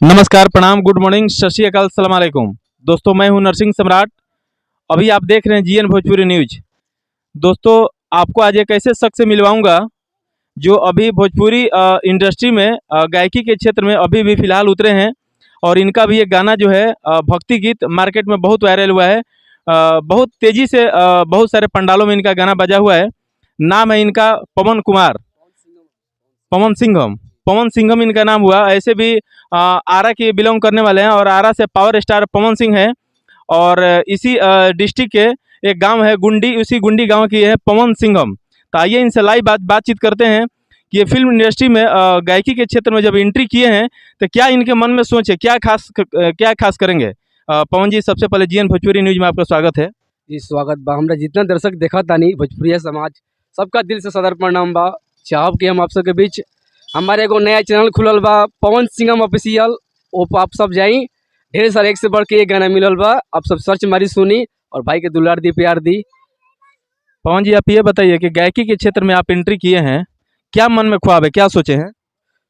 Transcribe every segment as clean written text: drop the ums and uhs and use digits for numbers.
नमस्कार, प्रणाम, good morning, सत श्री अकाल, सलाम अलैकुम। दोस्तों, मैं हूं नरसिंह सम्राट। अभी आप देख रहे हैं जीएन भोजपुरी न्यूज। दोस्तों, आपको आज एक ऐसे शख्स से मिलवाऊंगा जो अभी भोजपुरी इंडस्ट्री में गायकी के क्षेत्र में अभी भी फिलहाल उतरे हैं। और इनका भी एक गाना जो है भक्ति गीत मार्केट में बहुत वायरल हुआ है। बहुत तेजी से बहुत सारे पंडालों में इनका गाना बजा हुआ है। नाम है इनका पवन कुमार, पवन सिंघम। पवन सिंघम इनका नाम हुआ। ऐसे भी आरा के बिलोंग करने वाले हैं और आरा से पावर स्टार पवन सिंह है। और इसी डिस्ट्रिक्ट के एक गांव है गुंडी, उसी गुंडी गांव की है पवन सिंघम। तो आइए इनसे लाइव बातचीत करते हैं कि ये फिल्म इंडस्ट्री में गायकी के क्षेत्र में जब एंट्री किए हैं तो क्या इनके मन में सोच है, क्या खास करेंगे। पवन जी, सबसे पहले जीएन भोजपुरी न्यूज में आपका स्वागत है। जी स्वागत बा। हमरा जितना दर्शक देखा तानी भोजपुरिया समाज सबका दिल से सदर प्रणाम बा। चाहब कि हम आप सबके बीच हमारे एगो नया चैनल खुलल बा पवन सिंघम ऑफिशियल। ओप आप सब जाई, ढेर सारे एक से बढ़ के एक गाना मिलल बा। आप सब सर्च मारी सुनी और भाई के दुलार दी, प्यार दी। पवन जी, आप ये बताइए कि गायकी के क्षेत्र में आप एंट्री किए हैं, क्या मन में ख्वाब है, क्या सोचे हैं।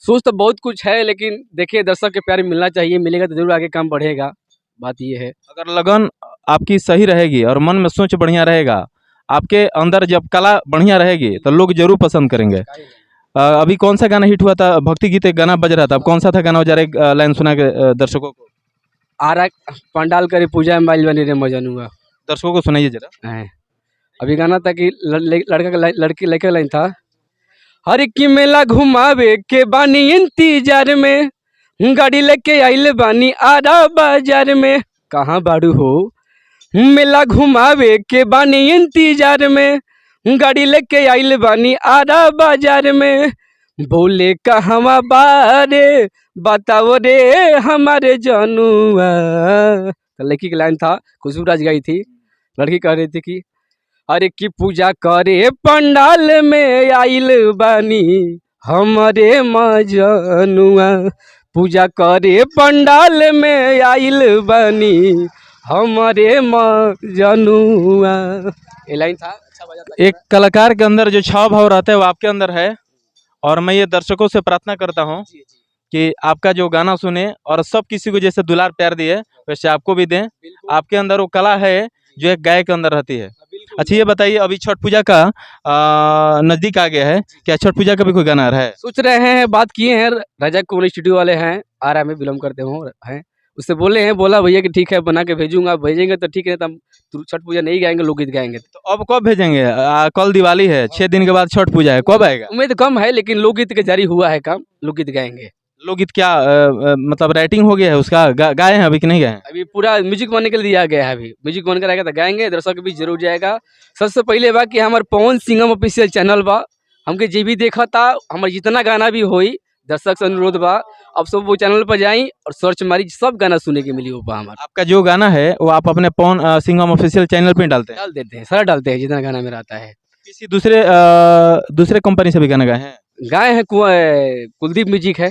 सोच तो बहुत कुछ है, लेकिन देखिए दर्शक के प्यार मिलना चाहिए, मिलेगा तो जरूर आगे काम बढ़ेगा। बात ये है। अगर लगन आपकी सही रहेगी और मन में सोच बढ़िया रहेगा, आपके अंदर जब कला बढ़िया रहेगी तो लोग जरूर पसंद करेंगे। अभी कौन सा गाना हिट हुआ था, भक्ति गीत एक गाना बज रहा था, अब कौन सा था गाना, जरा एक लाइन सुना के दर्शकों को। आरा पंडाल करे पूजा में माइल बनी रे मजनुआ। दर्शकों को सुनाइए जरा। हैं। अभी गाना था कि लड़का का लड़की लड़के का लाइन था, हर की मेला घुमावे के बानी इंतजार में, गाड़ी लेके आइल बानी आरा बाजार में। कहाँ बाड़ू हो, मेला घुमावे के बानी इंतजार में, गाड़ी लेके आइल बानी आरा बाजार में। बोले कहवा बारे बताओ रे हमारे जनुआ। तो लड़की का लाइन था, खुशबू राज गाई थी। लड़की कह रही थी कि अरे की पूजा करे पंडाल में आइल बानी हमारे मजनुआ, पूजा करे पंडाल में आइल बानी हमारे मजनुआ। ये लाइन था, अच्छा बजा था। एक कलाकार के अंदर जो छाव भाव रहता है वो आपके अंदर है। और मैं ये दर्शकों से प्रार्थना करता हूँ कि आपका जो गाना सुने और सब किसी को जैसे दुलार प्यार दिए वैसे आपको भी दें। आपके अंदर वो कला है जो एक गाय के अंदर रहती है। अच्छा, ये बताइए, अभी छठ पूजा का नजदीक आ गया है, क्या छठ पूजा का भी कोई गाना आ रहा है। सोच रहे हैं, बात किए हैं, राजा कोमल स्टूडियो वाले हैं, आरा में बिलोंग करते हो हैं, उससे बोले हैं, बोला भैया कि ठीक है बना के भेजूंगा। आप भेजेंगे तो ठीक है, तो हम छठ पूजा नहीं गाएंगे, लोकगीत गाएंगे। तो अब कब भेजेंगे, कल दिवाली है, 6 दिन के बाद छठ पूजा है, कब आएगा। उम्मीद कम है, लेकिन लोकगीत के जारी हुआ है काम, लोकगीत गाएंगे। लोकगीत क्या मतलब राइटिंग हो गया है उसका, गाए हैं अभी कि नहीं गाए हैं। अभी पूरा म्यूजिक बनने के लिए दिया गया है, अभी म्यूजिक बनकर आएगा तो गाएंगे, दर्शक भी जरूर जाएगा। सबसे पहले बा कि हमारे पवन सिंघम ऑफिशियल चैनल बा, हमके जे भी देखा था, हमारे जितना गाना भी होई, दर्शक से अनुरोध बा अब सब वो चैनल पर जाई और सर्च मारी, सब गाना सुने के मिली होगा। हमारा आपका जो गाना है वो आप अपने पवन सिंघम ऑफिशियल चैनल पे डालते हैं। डाल देते हैं, सारा डालते हैं जितना गाना मेरा आता है। किसी दूसरे कंपनी से भी गाना गाए हैं। गाए हैं कुलदीप म्यूजिक है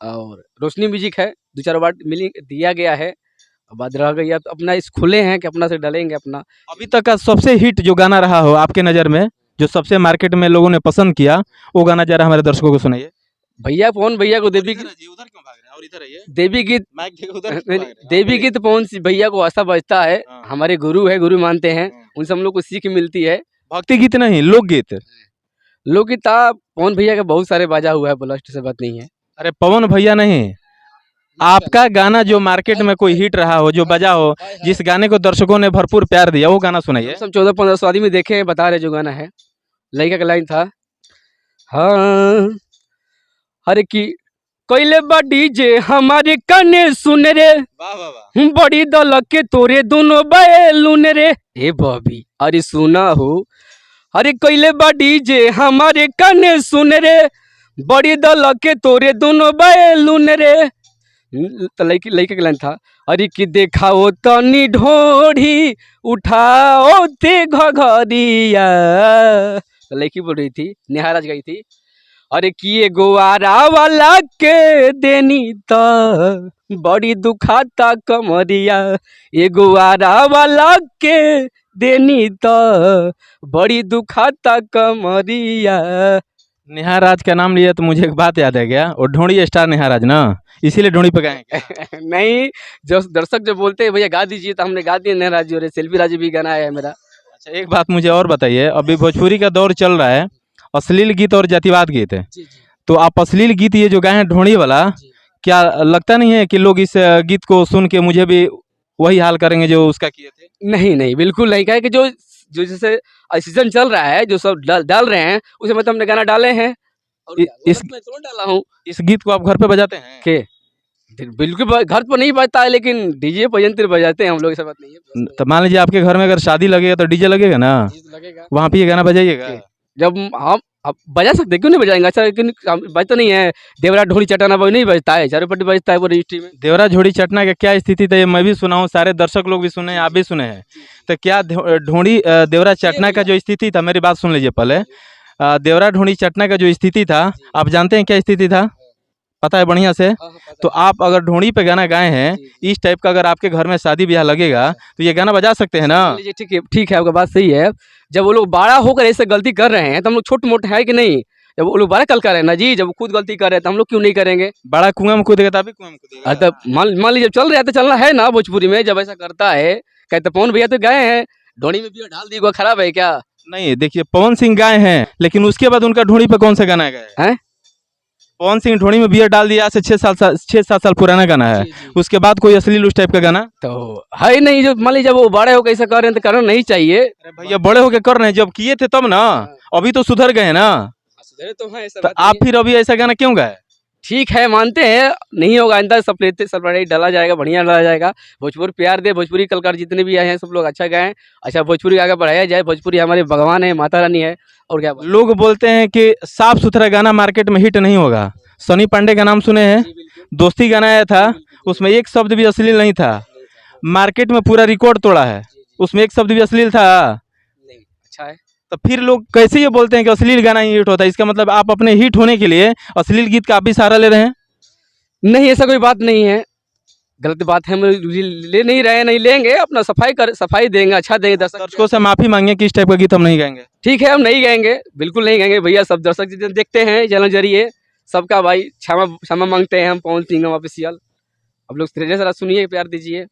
और रोशनी म्यूजिक है, 2-4 बार मिली दिया गया है। अब बात रह गई, अब अपना इस खुले हैं कि अपना से डालेंगे अपना। अभी तक का सबसे हिट जो गाना रहा हो आपके नज़र में, जो सबसे मार्केट में लोगों ने पसंद किया, वो गाना जरा हमारे दर्शकों को सुनाइए। भैया पवन भैया को देवी गीत, देवी गीत, देवी गीत पवन भैया को ऐसा बजता है, हमारे गुरु है, गुरु मानते हैं, उनसे हम लोग को सीख मिलती है। भक्ति गीत नहीं, लोकगीत। लोकगीत पवन भैया का बहुत सारे बाजा हुआ है, ब्लास्ट से बात नहीं है। अरे पवन भैया नहीं, आपका गाना जो मार्केट में कोई हिट रहा हो, जो बजा हो, जिस गाने को दर्शकों ने भरपूर प्यार दिया, वो गाना सुनाइए। हम 14-15 शादी में देखे हैं, बता रहे जो गाना है। लड़का का लाइन था, हाँ हर की कोयले बा डीजे हमारे कने सुन रे, बड़ी दल के तोरे दोनों बैलून रे। ए बॉबी अरे सुना हो, अरे कोयले बा डीजे हमारे कने सुन रे, बड़ी दल के तोरे दोनों बैलून रे। तो लड़के का लाइन था, अरे कि देखाओ तनी ढोढ़ी उठाओ ते घघरिया। तो लड़की बोल रही थी, नेहा राज गई थी, अरे किए गोवारा वाला के देनी त बड़ी दुखाता कमरिया, ये गोवारा वाला के देनी त बड़ी दुखाता कमरिया। नेहा राज का नाम लिया तो मुझे एक बात याद है गया, वो ढोंडी स्टार नेहा राज ना, इसीलिए ढूंढी पे गए हैं क्या? नहीं, जो दर्शक जो बोलते हैं भैया गा दीजिए तो हमने गा दिया। नया राजू रे सेल्फी राजू भी गाना है मेरा। अच्छा, एक बात मुझे और बताइए, अभी भोजपुरी का दौर चल रहा है, अश्लील गीत और जातिवाद गीत है, जी जी तो आप अश्लील गीत ये जो गाए हैं ढोंढी वाला, जी। क्या लगता नहीं है कि लोग इस गीत को सुन के मुझे भी वही हाल करेंगे जो उसका किए थे? नहीं नहीं, बिल्कुल नहीं। क्या है कि जो जो जैसे सीजन चल रहा है, जो सब डाल रहे हैं उसे में तो हमने गाना डाले हैं। और इ- क्या, इस गलत मैं थोड़ा डाला हूँ इस गीत को आप घर पे बजाते हैं? के। बिल्कुल घर पर नहीं बजता है, लेकिन डीजे पर यंत्र बजाते हैं हम लोग। ऐसा बात नहीं है। तो मान लीजिए आपके घर में अगर शादी लगेगा तो डीजे लगेगा ना, डीजे तो लगेगा। वहाँ पे ये गाना बजाइएगा। जब हम अब बजा सकते हैं, क्यों नहीं बजाएंगे? अच्छा, लेकिन बजता नहीं है। देवरा ढोली चटाना वो नहीं बजता है, चारोपट्टी बजता है वो रजिस्ट्री में। देवरा झोड़ी चटना का क्या स्थिति था, ये मैं भी सुना हूँ, सारे दर्शक लोग भी सुने हैं, आप भी सुने हैं। तो क्या ढोड़ी देवरा चटना का जो स्थिति था, मेरी बात सुन लीजिए पहले। देवरा ढोड़ी चटना का जो स्थिति था, आप जानते हैं क्या स्थिति था? पता है बढ़िया से? तो आप अगर ढोड़ी पे गाना गाए हैं, इस टाइप का अगर आपके घर में शादी ब्याह लगेगा तो ये गाना बजा सकते हैं ना? मान लीजिए, ठीक है, ठीक है, आपका बात सही है। जब वो लोग बड़ा होकर ऐसे गलती कर रहे हैं तो हम लोग छोटे मोटे है कि नहीं? जब वो लोग बड़ा कल कर रहे हैं ना जी, जब वो खुद गलती कर रहे हैं तो हम लोग क्यों नहीं करेंगे? बड़ा कुआं में कूदेगा तभी कुआं में कूदेगा। अरे तब मान लीजिए, चल रहा है तो चलना है ना। भोजपुरी में जब ऐसा करता है, कहते पवन भैया तो गए हैं ढोनी में बियर डाल दी, वो खराब है क्या? नहीं, देखिए पवन सिंह गाए हैं, लेकिन उसके बाद उनका ढोड़ी पे कौन सा गाना गाया है? हैं? पवन सिंह ढोड़ी में बियर डाल दिया, आज से 6-7 साल पुराना गाना है। जी, जी। उसके बाद कोई अश्लील उस टाइप का गाना? तो है ही नहीं। जो मान लीजिए जब वो बड़े हो कैसे कर रहे हैं तो करना नहीं चाहिए। अरे भैया बड़े होके कर रहे हैं, जब किए थे तब ना, अभी तो सुधर गए ना। सुधरे तो हैं, ऐसा तो बात नहीं आप है। फिर अभी ऐसा गाना क्यों गाए? ठीक है, मानते हैं नहीं होगा, आइंदा सब लेते सब लड़ाई डाला जाएगा, बढ़िया डाला जाएगा। भोजपुरी प्यार दे, भोजपुरी कलाकार जितने भी आए हैं सब लोग अच्छा गाएं। अच्छा, भोजपुरी आगे बढ़ाया जाए। भोजपुरी हमारे भगवान है, माता रानी है, और क्या बात। लोग बोलते हैं कि साफ सुथरा गाना मार्केट में हिट नहीं होगा। सनी पांडे का नाम सुने हैं? जी, बिल्कुल। दोस्ती गाना आया था, उसमें एक शब्द भी अश्लील नहीं था, मार्केट में पूरा रिकॉर्ड तोड़ा है, उसमें एक शब्द भी अश्लील था। नहीं, अच्छा है। तो फिर लोग कैसे ये बोलते हैं कि अश्लील गाना ही हिट होता है? इसका मतलब आप अपने हिट होने के लिए अश्लील गीत का आप भी सहारा ले रहे हैं। नहीं, ऐसा कोई बात नहीं है, गलत बात है। हम ले नहीं रहे, नहीं लेंगे, अपना सफाई देंगे, अच्छा देंगे। दर्शकों से माफी मांगे कि इस टाइप का गीत हम नहीं गाएंगे। ठीक है, हम नहीं गाएंगे, बिल्कुल नहीं गाएंगे भैया। सब दर्शक जितने देखते हैं चैनल जरिए, सबका भाई क्षमा क्षमा मांगते हैं हम, पवन सिंह ऑफिशियल। अब लोग धीरे जरा सुनिए, प्यार दीजिए।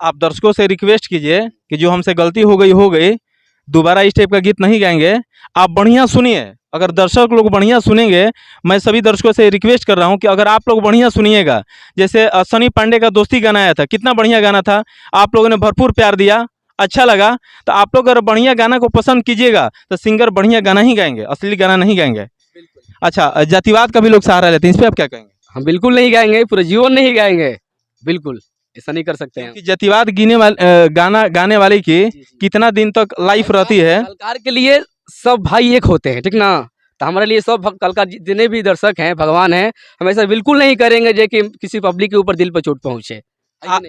आप दर्शकों से रिक्वेस्ट कीजिए कि जो हमसे गलती हो गई, दोबारा इस टाइप का गीत नहीं गाएंगे। आप बढ़िया सुनिए, अगर दर्शक लोग बढ़िया सुनेंगे, मैं सभी दर्शकों से रिक्वेस्ट कर रहा हूं कि अगर आप लोग बढ़िया सुनिएगा, जैसे सनी पांडे का दोस्ती गाना आया था, कितना बढ़िया गाना था, आप लोगों ने भरपूर प्यार दिया, अच्छा लगा। तो आप लोग अगर बढ़िया गाना को पसंद कीजिएगा तो सिंगर बढ़िया गाना ही गाएंगे, अश्लील गाना नहीं गाएंगे। अच्छा, जातिवाद का भी लोग सहारा लेते हैं, इस पर आप क्या कहेंगे? हम बिल्कुल नहीं गाएंगे, पूरा जीवन नहीं गाएंगे, बिल्कुल ऐसा नहीं कर सकते हैं। कि जातिवाद गाना गाने वाले की कितना दिन तक लाइफ रहती है? कलाकार के लिए सब भाई एक होते हैं, ठीक ना? तो हमारे लिए सब कलाकार जितने भी दर्शक हैं भगवान हैं। हम ऐसा बिल्कुल नहीं करेंगे जो कि किसी पब्लिक के ऊपर दिल पर चोट पहुंचे।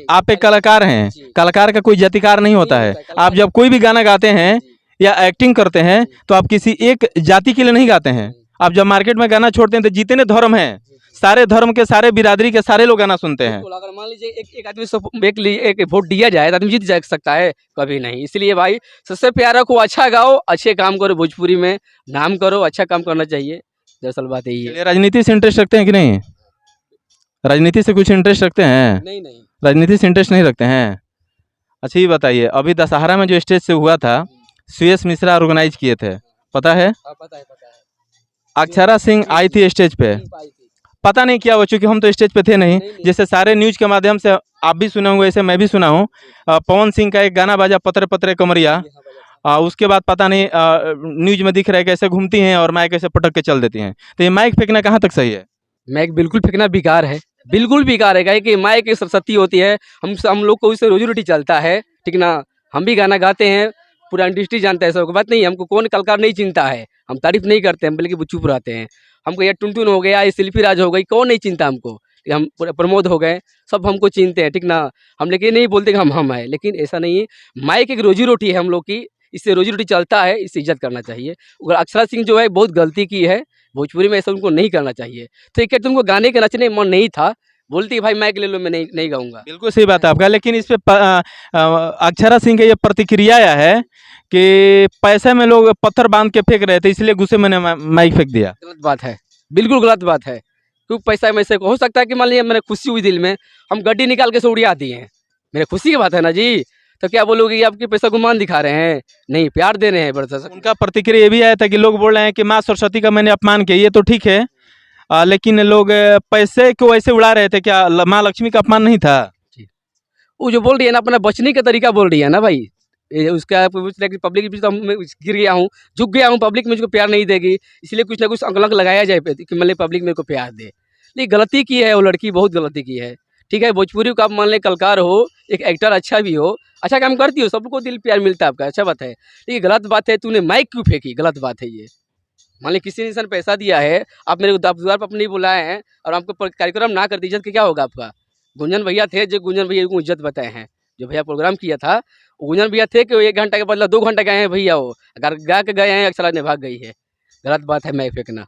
आप एक कलाकार हैं, कलाकार का कोई जातिकार नहीं होता है। आप जब कोई भी गाना गाते हैं या एक्टिंग करते हैं तो आप किसी एक जाति के लिए नहीं गाते हैं। आप जब मार्केट में गाना छोड़ते हैं तो जितने धर्म हैं, सारे धर्म के, सारे बिरादरी के सारे लोग गाना सुनते हैं। बिल्कुल, अगर मान लीजिए एक आदमी सब एक वोट दिया जाए तो आदमी जीत जा सकता है? कभी नहीं। इसलिए भाई सबसे प्यारा को अच्छा गाओ, अच्छे काम करो, भोजपुरी में नाम करो, अच्छा काम करना चाहिए। दरअसल बात यही है। चलिए, राजनीति से इंटरेस्ट रखते हैं कि नहीं? राजनीति से कुछ इंटरेस्ट रखते हैं? नहीं नहीं। राजनीति से इंटरेस्ट नहीं रखते हैं। अच्छा, ये बताइए, अभी दशहरा में जो स्टेज से हुआ था, सुयश मिश्रा ऑर्गेनाइज किए थे, पता है? पता है, पता है। अक्षरा सिंह आई थी स्टेज पे, पता नहीं क्या हुआ, चूंकि हम तो स्टेज पे थे नहीं। जैसे सारे न्यूज के माध्यम से आप भी सुने होंगे, ऐसे मैं भी सुना हूँ। पवन सिंह का एक गाना बाजा, पत्रे पत्रे कमरिया, उसके बाद पता नहीं न्यूज में दिख रहा है कैसे घूमती हैं और माइक ऐसे पटक के चल देती हैं। तो ये माइक फेंकना कहाँ तक सही है? माइक बिल्कुल फेंकना बेकार है, बिल्कुल बेकार है। क्या कि माइक एक सरस्वती होती है, हम लोग को उससे रोजी रोटी चलता है, ठीक ना? हम भी गाना गाते हैं, पूरा इंडस्ट्री जानता है, सब बात नहीं। हमको कौन कलाकार नहीं चिंता है, हम तारीफ नहीं करते हैं, बल्कि चुप रहते हैं। हमको ये टुनटुन हो गया, ये शिल्पी राज हो गई, कौन नहीं चिंता हमको। हम प्रमोद हो गए, सब हमको चिंते हैं, ठीक ना? हम लेकिन नहीं बोलते कि हम हैं, लेकिन ऐसा नहीं है। माइक एक रोजी रोटी है हम लोग की, इससे रोजी रोटी चलता है, इससे इज्जत करना चाहिए। और अक्षरा सिंह जो है बहुत गलती की है, भोजपुरी में ऐसा उनको नहीं करना चाहिए। तो क्या तुमको गाने के नचने मन नहीं था, बोलती भाई माइक ले लो, मैं नहीं गाऊंगा। बिल्कुल सही बात है आपका, लेकिन इस पे अक्षरा सिंह की ये प्रतिक्रिया आया है कि पैसे में लोग पत्थर बांध के फेंक रहे थे, इसलिए गुस्से में माइक फेंक दिया। गलत बात है, बिल्कुल गलत बात है। क्योंकि पैसा में से हो सकता है कि मान लीजिए मैंने खुशी हुई दिल में, हम गड्डी निकाल के से उड़िया दिए हैं, मेरे खुशी की बात है ना जी। तो क्या बोलोगे कि आपके पैसा गुमान दिखा रहे हैं? नहीं, प्यार दे रहे हैं बड़ा। उनका प्रतिक्रिया ये भी आया था कि लोग बोल रहे हैं कि माँ सरस्वती का मैंने अपमान किया, ये तो ठीक है, लेकिन लोग पैसे को ऐसे उड़ा रहे थे, क्या माँ लक्ष्मी का अपमान नहीं था? वो जो बोल रही है ना, अपना बचने का तरीका बोल रही है ना भाई। उसका पब्लिक के बीच तो मैं गिर गया हूँ, झुक गया हूँ, पब्लिक मुझको प्यार नहीं देगी, इसलिए कुछ ना कुछ अंकलंक लगाया जाए कि मतलब पब्लिक मेरे को प्यार दे। नहीं, गलती की है वो लड़की, बहुत गलती की है। ठीक है, भोजपुरी का आप मान लें कलाकार हो, एक एक्टर अच्छा भी हो, अच्छा काम करती हो, सबको दिल प्यार मिलता है आपका, अच्छा बात है। लेकिन गलत बात है, तूने माइक क्यों फेंकी? गलत बात है ये। मान ली किसी इंसान पैसा दिया है, आप मेरे को द्वार पर नहीं बुलाए हैं और आपको कार्यक्रम ना कर दी, इज्जत क्या होगा आपका? गुंजन भैया थे जो गुंजन भैया को इज्जत बताए हैं, जो भैया प्रोग्राम किया था, वो गुंजन भैया थे कि 1 घंटा के बदला 2 घंटा गए हैं भैया, वो अगर गा के गए हैं अक्सर ने भाग गई है। गलत बात है माइक फेंकना।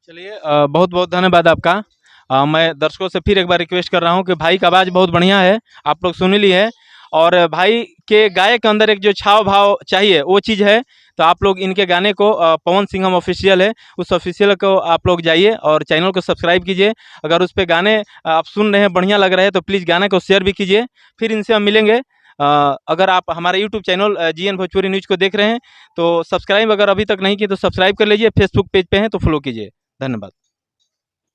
चलिए, बहुत बहुत धन्यवाद आपका। मैं दर्शकों से फिर एक बार रिक्वेस्ट कर रहा हूँ कि भाई का आवाज़ बहुत बढ़िया है, आप लोग सुन ली है, और भाई के गाय के अंदर एक जो छाव भाव चाहिए वो चीज़ है। तो आप लोग इनके गाने को, पवन सिंघम ऑफिशियल है, उस ऑफिशियल को आप लोग जाइए और चैनल को सब्सक्राइब कीजिए। अगर उस पर गाने आप सुन रहे हैं, बढ़िया लग रहे हैं, तो प्लीज़ गाने को शेयर भी कीजिए। फिर इनसे हम मिलेंगे। अगर आप हमारे YouTube channel GN Bhojpuri news को देख रहे हैं तो सब्सक्राइब अगर अभी तक नहीं किए तो सब्सक्राइब कर लीजिए। फेसबुक पेज पे हैं तो फॉलो कीजिए। धन्यवाद।